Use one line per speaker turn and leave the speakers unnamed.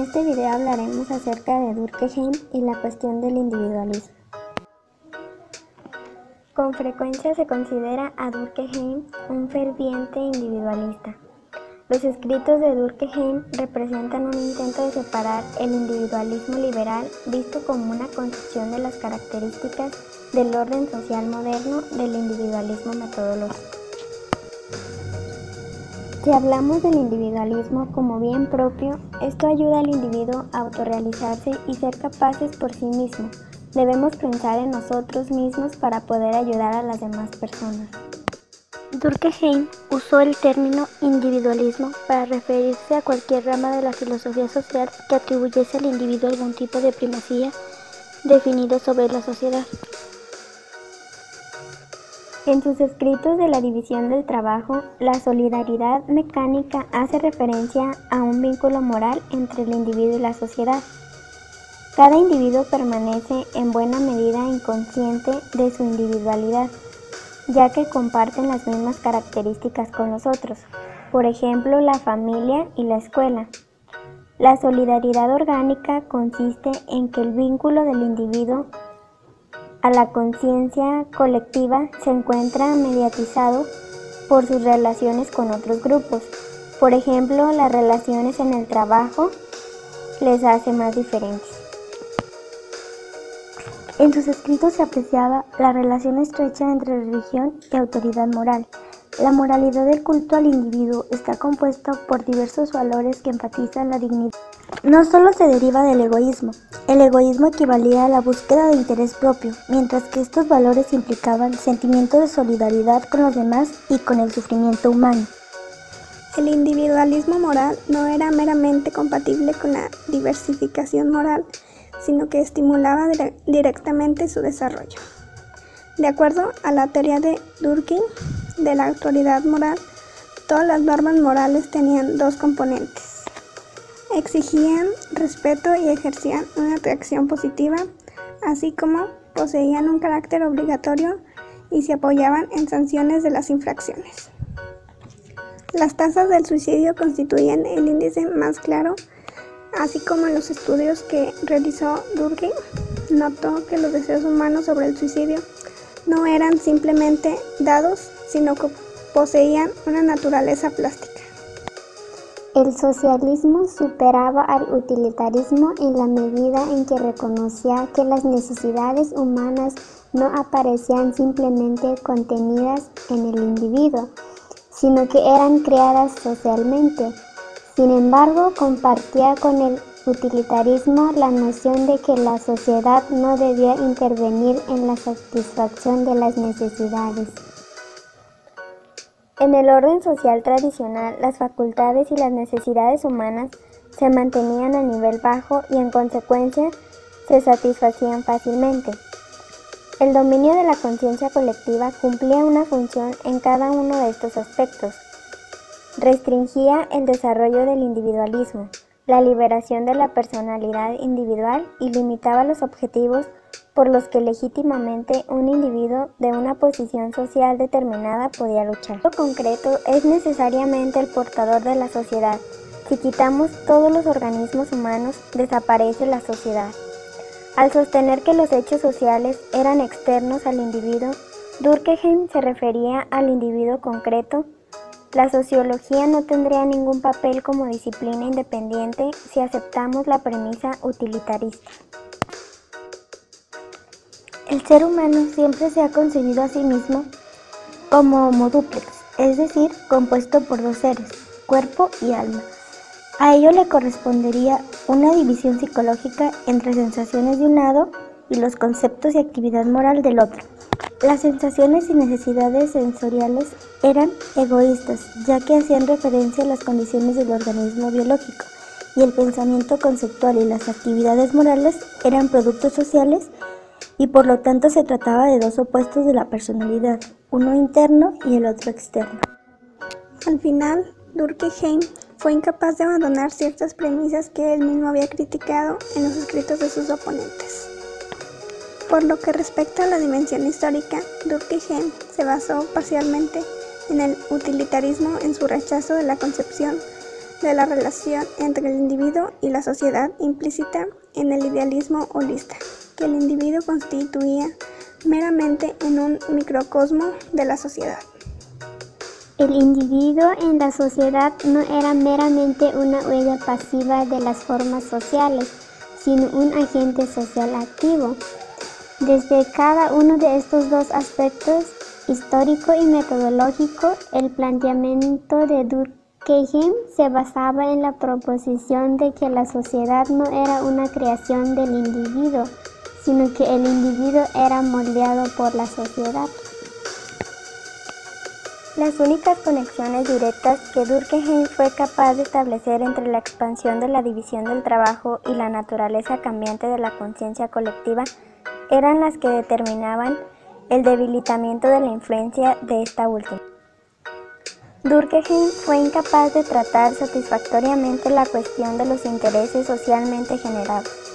este video hablaremos acerca de Durkheim y la cuestión del individualismo. Con frecuencia se considera a Durkheim un ferviente individualista. Los escritos de Durkheim representan un intento de separar el individualismo liberal, visto como una concepción de las características del orden social moderno, del individualismo metodológico. Si hablamos del individualismo como bien propio, esto ayuda al individuo a autorrealizarse y ser capaces por sí mismo. Debemos pensar en nosotros mismos para poder ayudar a las demás personas.
Durkheim usó el término individualismo para referirse a cualquier rama de la filosofía social que atribuyese al individuo algún tipo de primacía definido sobre la sociedad.
En sus escritos de la división del trabajo, la solidaridad mecánica hace referencia a un vínculo moral entre el individuo y la sociedad. Cada individuo permanece en buena medida inconsciente de su individualidad, ya que comparten las mismas características con los otros, por ejemplo, la familia y la escuela. La solidaridad orgánica consiste en que el vínculo del individuo a la conciencia colectiva se encuentra mediatizado por sus relaciones con otros grupos. Por ejemplo, las relaciones en el trabajo les hace más diferentes.
En sus escritos se apreciaba la relación estrecha entre religión y autoridad moral. La moralidad del culto al individuo está compuesta por diversos valores que enfatizan la dignidad. No solo se deriva del egoísmo. El egoísmo equivalía a la búsqueda de interés propio, mientras que estos valores implicaban sentimientos de solidaridad con los demás y con el sufrimiento humano.
El individualismo moral no era meramente compatible con la diversificación moral, sino que estimulaba directamente su desarrollo. De acuerdo a la teoría de Durkheim de la autoridad moral, todas las normas morales tenían dos componentes. Exigían respeto y ejercían una reacción positiva, así como poseían un carácter obligatorio y se apoyaban en sanciones de las infracciones. Las tasas del suicidio constituyen el índice más claro, así como en los estudios que realizó Durkheim, notó que los deseos humanos sobre el suicidio no eran simplemente dados, sino que poseían una naturaleza plástica.
El socialismo superaba al utilitarismo en la medida en que reconocía que las necesidades humanas no aparecían simplemente contenidas en el individuo, sino que eran creadas socialmente. Sin embargo, compartía con el utilitarismo la noción de que la sociedad no debía intervenir en la satisfacción de las necesidades. En el orden social tradicional, las facultades y las necesidades humanas se mantenían a nivel bajo y en consecuencia se satisfacían fácilmente. El dominio de la conciencia colectiva cumplía una función en cada uno de estos aspectos. Restringía el desarrollo del individualismo, la liberación de la personalidad individual y limitaba los objetivos por los que legítimamente un individuo de una posición social determinada podía luchar. Lo concreto es necesariamente el portador de la sociedad. Si quitamos todos los organismos humanos, desaparece la sociedad. Al sostener que los hechos sociales eran externos al individuo, Durkheim se refería al individuo concreto. La sociología no tendría ningún papel como disciplina independiente si aceptamos la premisa utilitarista.
El ser humano siempre se ha concebido a sí mismo como homo duplex, es decir, compuesto por dos seres, cuerpo y alma. A ello le correspondería una división psicológica entre sensaciones de un lado y los conceptos y actividad moral del otro. Las sensaciones y necesidades sensoriales eran egoístas, ya que hacían referencia a las condiciones del organismo biológico, y el pensamiento conceptual y las actividades morales eran productos sociales y por lo tanto se trataba de dos opuestos de la personalidad, uno interno y el otro externo.
Al final, Durkheim fue incapaz de abandonar ciertas premisas que él mismo había criticado en los escritos de sus oponentes. Por lo que respecta a la dimensión histórica, Durkheim se basó parcialmente en el utilitarismo en su rechazo de la concepción de la relación entre el individuo y la sociedad implícita en el idealismo holista, que el individuo constituía meramente en un microcosmo de la sociedad.
El individuo en la sociedad no era meramente una huella pasiva de las formas sociales, sino un agente social activo. Desde cada uno de estos dos aspectos, histórico y metodológico, el planteamiento de Durkheim se basaba en la proposición de que la sociedad no era una creación del individuo, sino que el individuo era moldeado por la sociedad. Las únicas conexiones directas que Durkheim fue capaz de establecer entre la expansión de la división del trabajo y la naturaleza cambiante de la conciencia colectiva eran las que determinaban el debilitamiento de la influencia de esta última. Durkheim fue incapaz de tratar satisfactoriamente la cuestión de los intereses socialmente generados.